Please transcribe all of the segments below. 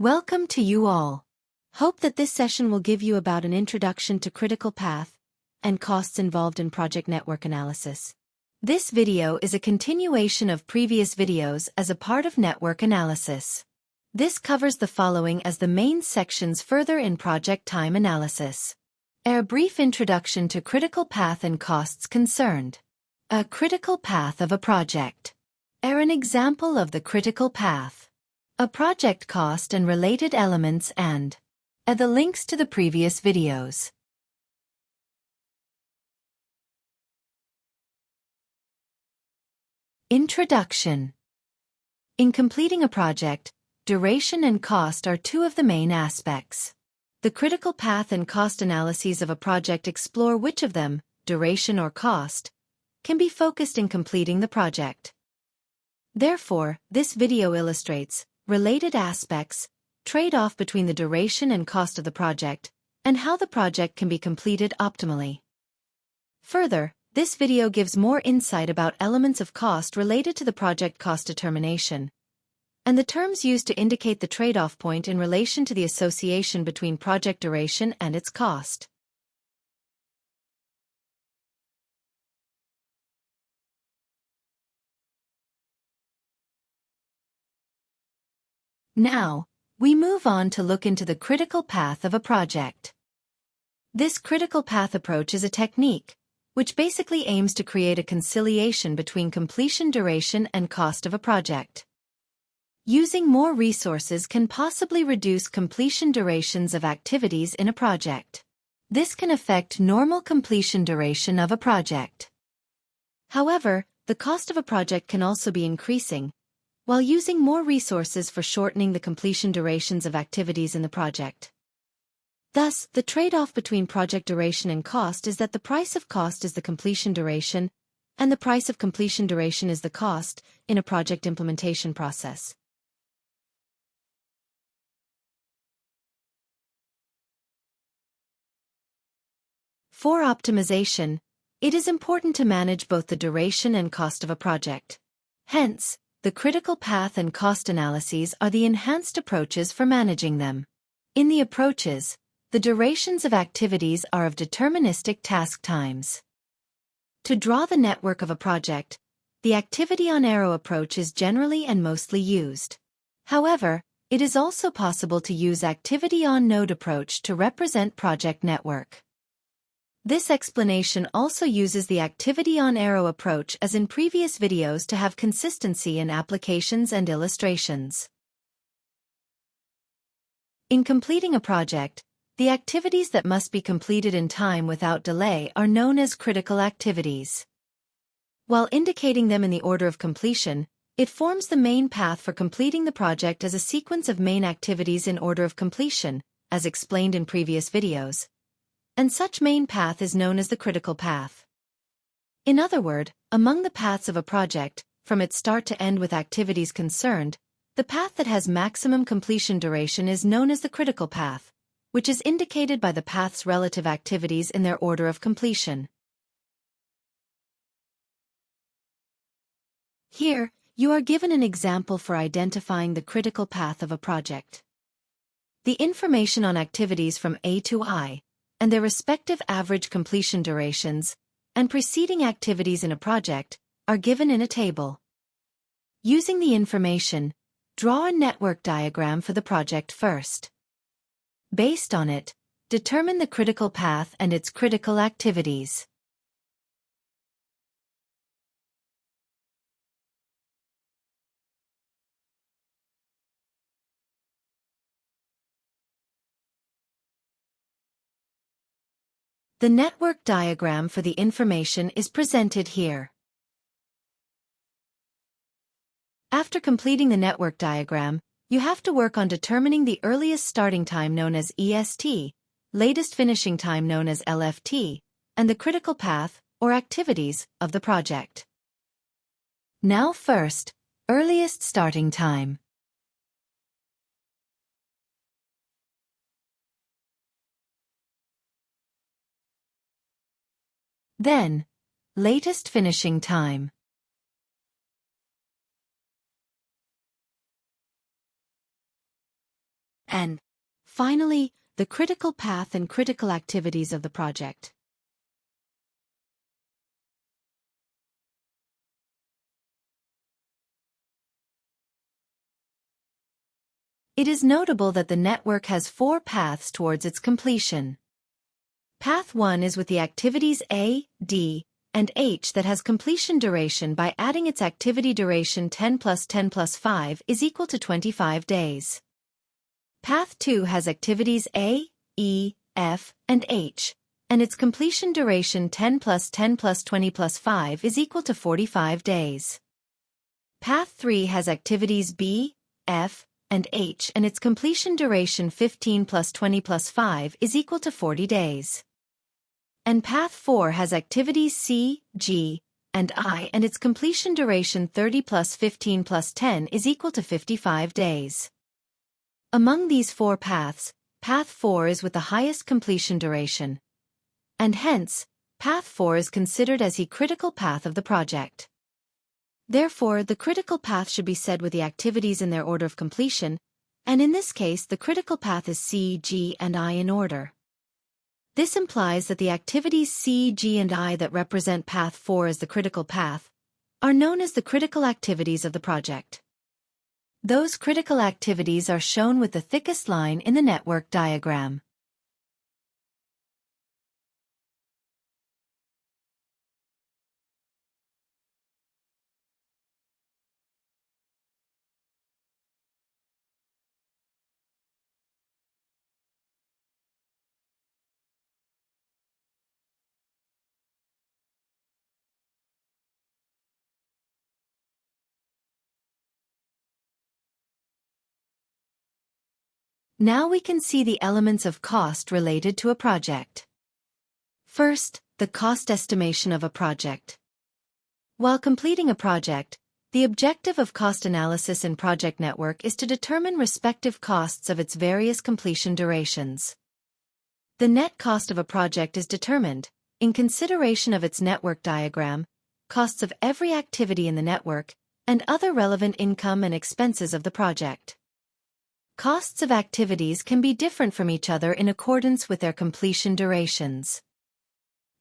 Welcome to you all. Hope that this session will give you about an introduction to critical path and costs involved in project network analysis. This video is a continuation of previous videos as a part of network analysis. This covers the following as the main sections further in project time analysis. A brief introduction to critical path and costs concerned. A critical path of a project. An example of the critical path. A project cost and related elements and the links to the previous videos. Introduction. In completing a project, duration and cost are two of the main aspects. The critical path and cost analyses of a project explore which of them, duration or cost, can be focused in completing the project. Therefore, this video illustrates related aspects, trade-off between the duration and cost of the project, and how the project can be completed optimally. Further, this video gives more insight about elements of cost related to the project cost determination, and the terms used to indicate the trade-off point in relation to the association between project duration and its cost. Now, we move on to look into the critical path of a project. This critical path approach is a technique which basically aims to create a conciliation between completion duration and cost of a project. Using more resources can possibly reduce completion durations of activities in a project. This can affect normal completion duration of a project. However, the cost of a project can also be increasing, while using more resources for shortening the completion durations of activities in the project. Thus, the trade-off between project duration and cost is that the price of cost is the completion duration, and the price of completion duration is the cost in a project implementation process. For optimization, it is important to manage both the duration and cost of a project. Hence, the critical path and cost analyses are the enhanced approaches for managing them. In the approaches, the durations of activities are of deterministic task times. To draw the network of a project, the activity-on-arrow approach is generally and mostly used. However, it is also possible to use activity-on-node approach to represent project network. This explanation also uses the activity-on-arrow approach as in previous videos to have consistency in applications and illustrations. In completing a project, the activities that must be completed in time without delay are known as critical activities. While indicating them in the order of completion, it forms the main path for completing the project as a sequence of main activities in order of completion, as explained in previous videos. And such main path is known as the critical path. In other words, among the paths of a project, from its start to end with activities concerned, the path that has maximum completion duration is known as the critical path, which is indicated by the path's relative activities in their order of completion. Here, you are given an example for identifying the critical path of a project. The information on activities from A to I, and their respective average completion durations, and preceding activities in a project, are given in a table. Using the information, draw a network diagram for the project first. Based on it, determine the critical path and its critical activities. The network diagram for the information is presented here. After completing the network diagram, you have to work on determining the earliest starting time known as EST, latest finishing time known as LFT, and the critical path, or activities, of the project. Now first, earliest starting time. Then, latest finishing time. and, finally, the critical path and critical activities of the project. It is notable that the network has 4 paths towards its completion. Path 1 is with the activities A, D, and H that has completion duration by adding its activity duration 10 plus 10 plus 5 is equal to 25 days. Path 2 has activities A, E, F, and H, and its completion duration 10 plus 10 plus 20 plus 5 is equal to 45 days. Path 3 has activities B, F, and H, and its completion duration 15 plus 20 plus 5 is equal to 40 days. And Path 4 has activities C, G, and I, and its completion duration 30 plus 15 plus 10 is equal to 55 days. Among these 4 paths, Path 4 is with the highest completion duration, and hence, Path 4 is considered as the critical path of the project. Therefore, the critical path should be said with the activities in their order of completion, and in this case the critical path is C, G, and I in order. This implies that the activities C, G, and I that represent Path 4 as the critical path are known as the critical activities of the project. Those critical activities are shown with the thickest line in the network diagram. Now we can see the elements of cost related to a project. First, the cost estimation of a project. While completing a project, the objective of cost analysis in Project Network is to determine respective costs of its various completion durations. The net cost of a project is determined, in consideration of its network diagram, costs of every activity in the network, and other relevant income and expenses of the project. Costs of activities can be different from each other in accordance with their completion durations.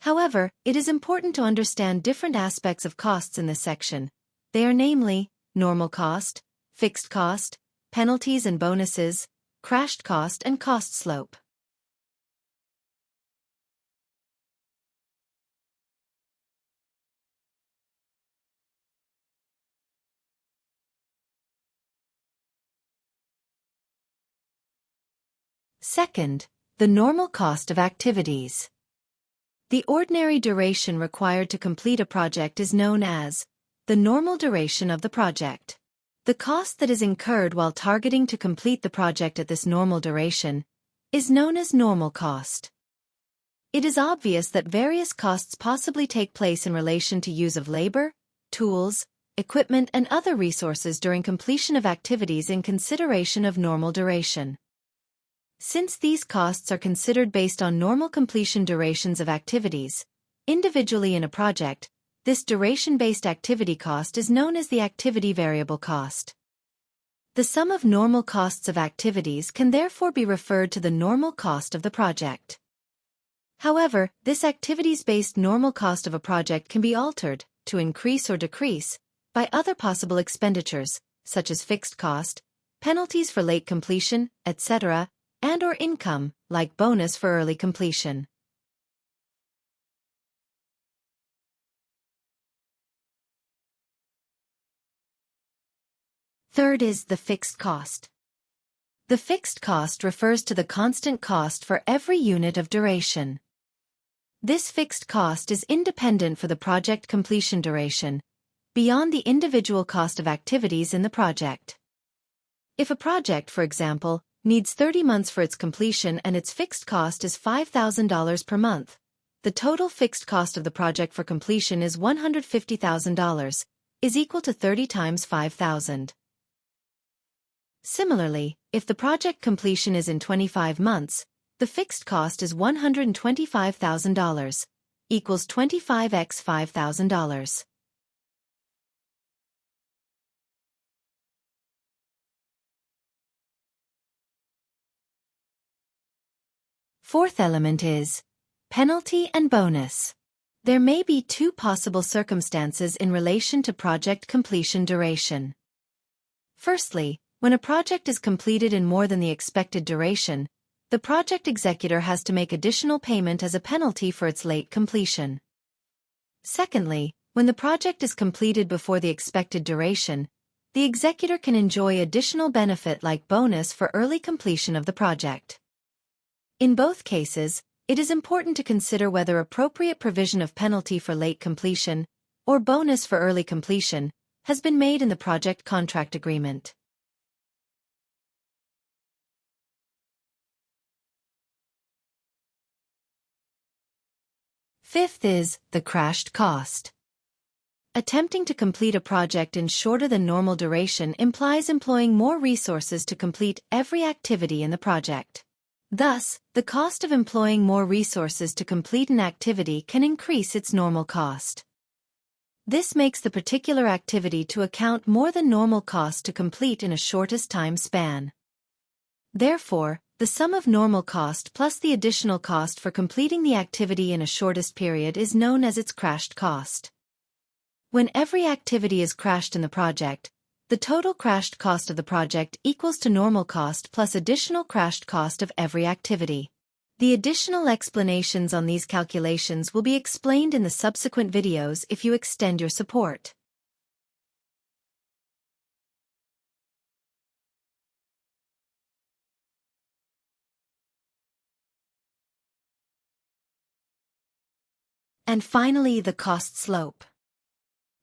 However, it is important to understand different aspects of costs in this section. They are namely, normal cost, fixed cost, penalties and bonuses, crashed cost and cost slope. Second, the normal cost of activities. The ordinary duration required to complete a project is known as the normal duration of the project. The cost that is incurred while targeting to complete the project at this normal duration is known as normal cost. It is obvious that various costs possibly take place in relation to use of labor, tools, equipment, and other resources during completion of activities in consideration of normal duration. Since these costs are considered based on normal completion durations of activities, individually in a project, this duration-based activity cost is known as the activity variable cost. The sum of normal costs of activities can therefore be referred to the normal cost of the project. However, this activities-based normal cost of a project can be altered, to increase or decrease, by other possible expenditures, such as fixed cost, penalties for late completion, etc., and/or income, like bonus for early completion. Third is the fixed cost. The fixed cost refers to the constant cost for every unit of duration. This fixed cost is independent for the project completion duration, beyond the individual cost of activities in the project. If a project, for example, needs 30 months for its completion and its fixed cost is $5,000 per month, the total fixed cost of the project for completion is $150,000, is equal to 30 times 5,000. Similarly, if the project completion is in 25 months, the fixed cost is $125,000, equals 25x $5,000. Fourth element is penalty and bonus. There may be two possible circumstances in relation to project completion duration. Firstly, when a project is completed in more than the expected duration, the project executor has to make additional payment as a penalty for its late completion. Secondly, when the project is completed before the expected duration, the executor can enjoy additional benefit like bonus for early completion of the project. In both cases, it is important to consider whether appropriate provision of penalty for late completion or bonus for early completion has been made in the project contract agreement. Fifth is the crashed cost. Attempting to complete a project in shorter than normal duration implies employing more resources to complete every activity in the project. Thus, the cost of employing more resources to complete an activity can increase its normal cost. This makes the particular activity to account more than normal cost to complete in a shortest time span. Therefore, the sum of normal cost plus the additional cost for completing the activity in a shortest period is known as its crashed cost. When every activity is crashed in the project, the total crashed cost of the project equals to normal cost plus additional crashed cost of every activity. The additional explanations on these calculations will be explained in the subsequent videos if you extend your support. And finally, the cost slope.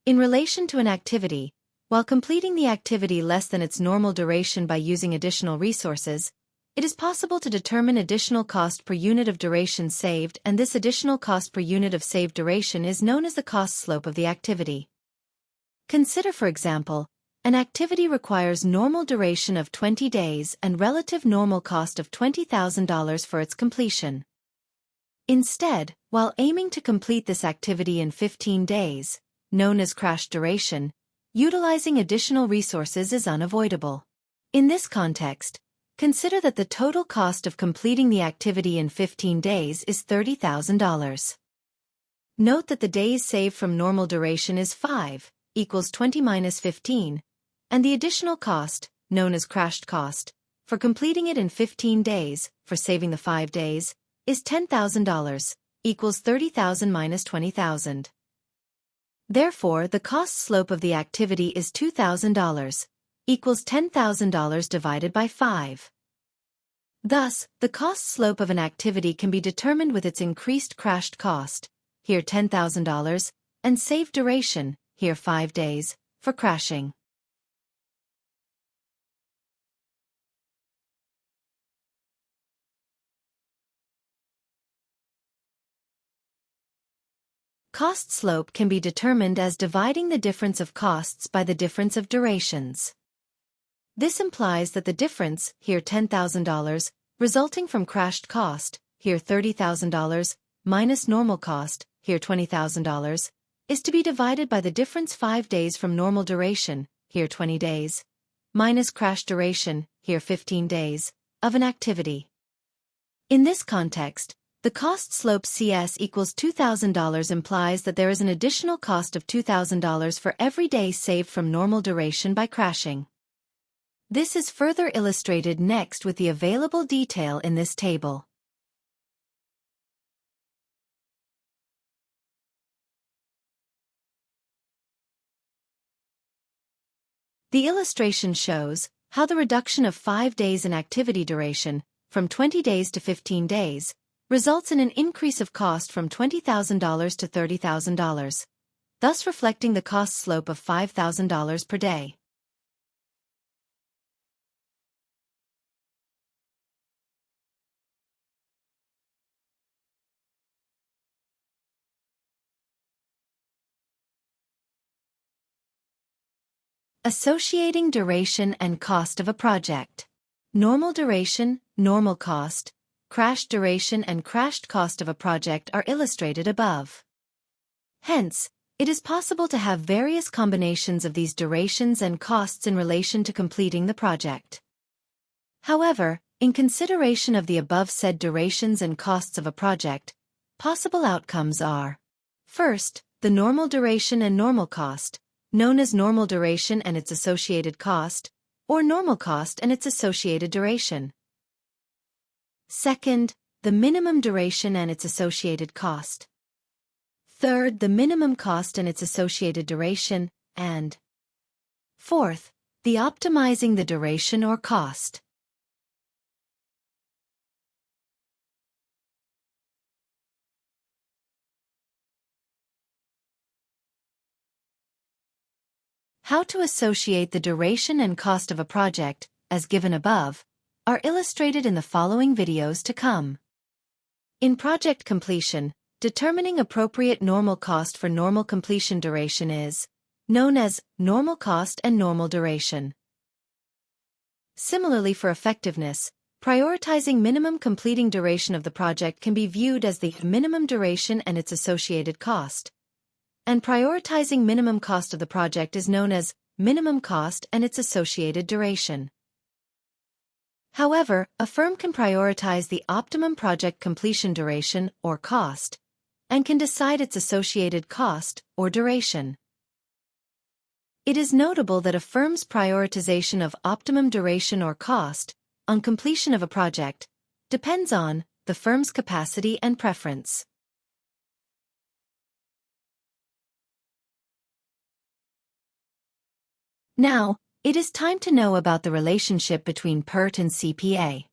In relation to an activity, while completing the activity less than its normal duration by using additional resources, it is possible to determine additional cost per unit of duration saved, and this additional cost per unit of saved duration is known as the cost slope of the activity. Consider, for example, an activity requires normal duration of 20 days and relative normal cost of $20,000 for its completion. Instead, while aiming to complete this activity in 15 days, known as crash duration, utilizing additional resources is unavoidable. In this context, consider that the total cost of completing the activity in 15 days is $30,000. Note that the days saved from normal duration is 5, equals 20 minus 15, and the additional cost, known as crashed cost, for completing it in 15 days, for saving the 5 days, is $10,000, equals 30,000 minus 20,000. Therefore, the cost slope of the activity is $2,000, equals $10,000 divided by 5. Thus, the cost slope of an activity can be determined with its increased crashed cost, here $10,000, and saved duration, here 5 days, for crashing. Cost slope can be determined as dividing the difference of costs by the difference of durations. This implies that the difference, here $10,000, resulting from crashed cost, here $30,000, minus normal cost, here $20,000, is to be divided by the difference 5 days from normal duration, here 20 days, minus crash duration, here 15 days, of an activity. In this context, the cost slope CS equals $2,000 implies that there is an additional cost of $2,000 for every day saved from normal duration by crashing. This is further illustrated next with the available detail in this table. The illustration shows how the reduction of 5 days in activity duration, from 20 days to 15 days, results in an increase of cost from $20,000 to $30,000, thus reflecting the cost slope of $5,000 per day. Associating duration and cost of a project. Normal duration, normal cost, crashed duration and crashed cost of a project are illustrated above. Hence, it is possible to have various combinations of these durations and costs in relation to completing the project. However, In consideration of the above-said durations and costs of a project, possible outcomes are: first, the normal duration and normal cost, known as normal duration and its associated cost, or normal cost and its associated duration. Second, the minimum duration and its associated cost. Third, the minimum cost and its associated duration, and fourth, the optimizing the duration or cost. How to associate the duration and cost of a project, as given above, are illustrated in the following videos to come. In project completion, determining appropriate normal cost for normal completion duration is known as normal cost and normal duration. Similarly, for effectiveness, prioritizing minimum completing duration of the project can be viewed as the minimum duration and its associated cost, and prioritizing minimum cost of the project is known as minimum cost and its associated duration. However, a firm can prioritize the optimum project completion duration or cost, and can decide its associated cost or duration. It is notable that a firm's prioritization of optimum duration or cost on completion of a project depends on the firm's capacity and preference. Now, it is time to know about the relationship between PERT and CPA.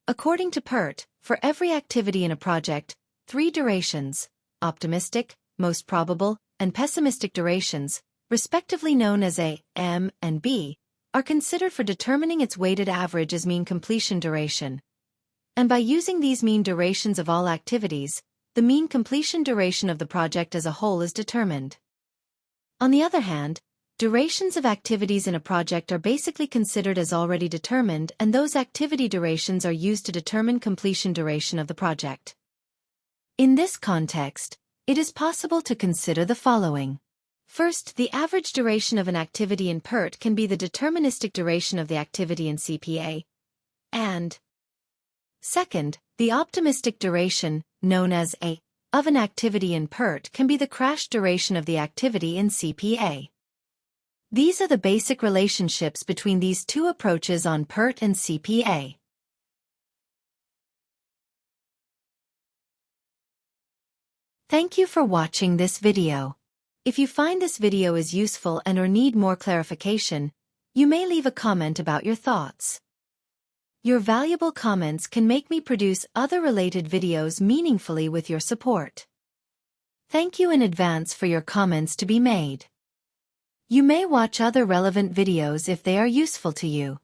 According to PERT, for every activity in a project, 3 durations, optimistic, most probable, and pessimistic durations, respectively known as A, M, and B, are considered for determining its weighted average as mean completion duration. And by using these mean durations of all activities, the mean completion duration of the project as a whole is determined. On the other hand, durations of activities in a project are basically considered as already determined, and those activity durations are used to determine completion duration of the project. In this context, it is possible to consider the following. First, the average duration of an activity in PERT can be the deterministic duration of the activity in CPA. And second, the optimistic duration, known as A, of an activity in PERT can be the crash duration of the activity in CPA. These are the basic relationships between these two approaches on PERT and CPA. Thank you for watching this video. If you find this video is useful and or need more clarification, you may leave a comment about your thoughts. Your valuable comments can make me produce other related videos meaningfully with your support. Thank you in advance for your comments to be made. You may watch other relevant videos if they are useful to you.